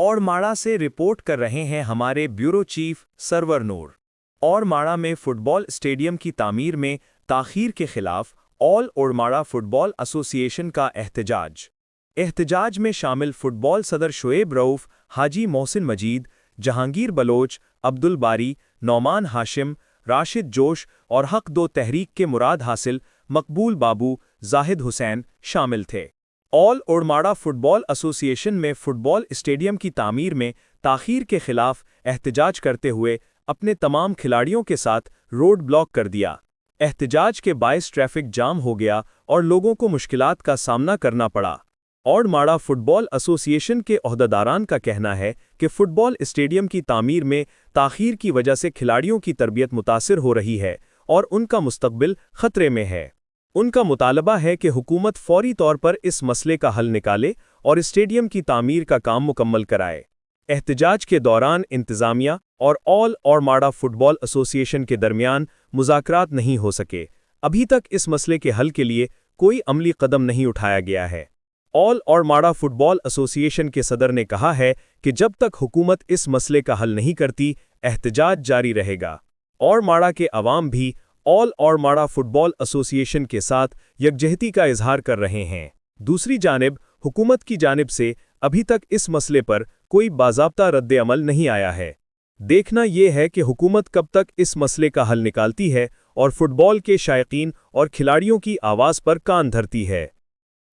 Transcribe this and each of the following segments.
और माड़ा से रिपोर्ट कर रहे हैं हमारे ब्यूरो चीफ सरवर नूर। और माड़ा में फुटबॉल स्टेडियम की तामीर में ताख़ीर के खिलाफ ऑल ओरमाड़ा फुटबॉल एसोसिएशन का एहतजाज में शामिल फुटबॉल सदर शुएब रऊफ, हाजी मोहसिन मजीद, जहांगीर बलोच, अब्दुल बारी, नौमान हाशिम, राशिद जोश और हक दो तहरीक के मुराद हासिल, मकबूल बाबू, जाहिद हुसैन शामिल थे। ऑल ओरमाड़ा फुटबॉल एसोसिएशन में फुटबॉल स्टेडियम की तामीर में ताख़ीर के खिलाफ एहतजाज करते हुए अपने तमाम खिलाड़ियों के साथ रोड ब्लॉक कर दिया। एहतजाज के बायस ट्रैफिक जाम हो गया और लोगों को मुश्किलात का सामना करना पड़ा। ओरमाड़ा फुटबॉल एसोसिएशन के ओहदेदारान का कहना है कि फुटबॉल स्टेडियम की तामीर में ताख़ीर की वजह से खिलाड़ियों की तरबियत मुतासिर हो रही है और उनका मुस्तकबिल खतरे में है। उनका मुतालबा है कि हुकूमत फौरी तौर पर इस मसले का हल निकाले और स्टेडियम की तामीर का काम मुकम्मल कराए। एहतजाज के दौरान इंतज़ामिया और ऑल ओरमाड़ा फुटबॉल एसोसिएशन के दरमियान मुज़ाकरात नहीं हो सके। अभी तक इस मसले के हल के लिए कोई अमली कदम नहीं उठाया गया है। ऑल ओरमाड़ा फुटबॉल एसोसिएशन के सदर ने कहा है कि जब तक हुकूमत इस मसले का हल नहीं करती, एहतजाज जारी रहेगा। ओरमाड़ा के अवाम भी ऑल ओरमाड़ा फुटबॉल एसोसिएशन के साथ यकजहती का इजहार कर रहे हैं। दूसरी जानिब हुकूमत की जानिब से अभी तक इस मसले पर कोई बाज़ाब्ता रद्द-ए-अमल नहीं आया है। देखना यह है कि हुकूमत कब तक इस मसले का हल निकालती है और फुटबॉल के शायकीन और खिलाड़ियों की आवाज़ पर कान धरती है।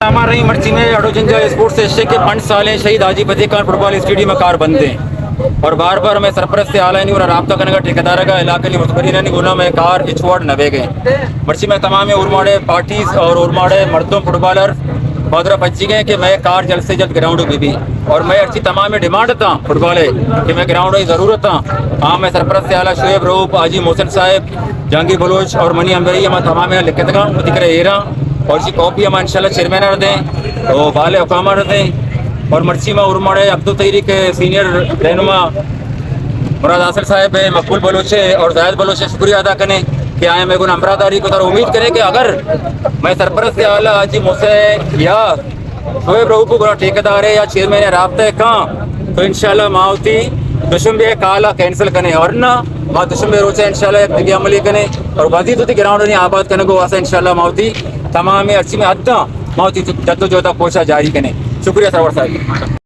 हमारे मर्ची में अडोजंजा स्पोर्ट्स एशिया के 5 साल शहीद हाजी फतेह खान फुटबॉल स्टेडियम में कार बंद हैं और बार बार हमें सरपरस्त आला नहीं और रब्ता करने का ठेकेदार का इलाके नहीं मुतबरी नहीं गुना में कार इचवाड़ नवे गए। मर्ची में तमाम उरमाड़े पार्टीज और उरमाड़े मर्दों फुटबॉलर बदरा बच्ची गए कि मैं कार जल्द से जल्द ग्राउंड की भी और मैं अच्छी तमाम डिमांड था फुटबॉल कि मैं ग्राउंड की ज़रूरत था। हाँ मैं सरपरस्त आला शुएब रऊफ, हाजी मोहसिन साहब, जहांगीर बलोच और मनी अंबेरी हम तमाम लिखत का दिक्र एरा और इसी कॉपी हम इंशाल्लाह चेयरमैन दें तो बाले हुकाम दें और मर्ची में उरमाड़े अब्दुल तहरीक सीनियर रहनुमा मुराद हासिल साहब है, मकबूल बलोच और जायद बलोच से शुक्रिया अदा करें कि आए मैं अमरादारी को तरह उम्मीद करें कि अगर मैं सरपरस्त आला हाजी मोहसिन या शुएब रऊफ को ठेकेदार है या चेयरमैन राब्ता है कहाँ तो इंशाल्लाह मावती दुशंबे काला कैंसिल करें और ना माँ दुशंबे रोचे इंशाल्लाह अमली करें और वजीद होती ग्राउंड नहीं आबाद करने को वास्ते इंशाल्लाह मावती तमाम अर्सी में अद्दा मावती जद्दोजहद कोशिश जारी करें। शुक्रिया सरवर साहब।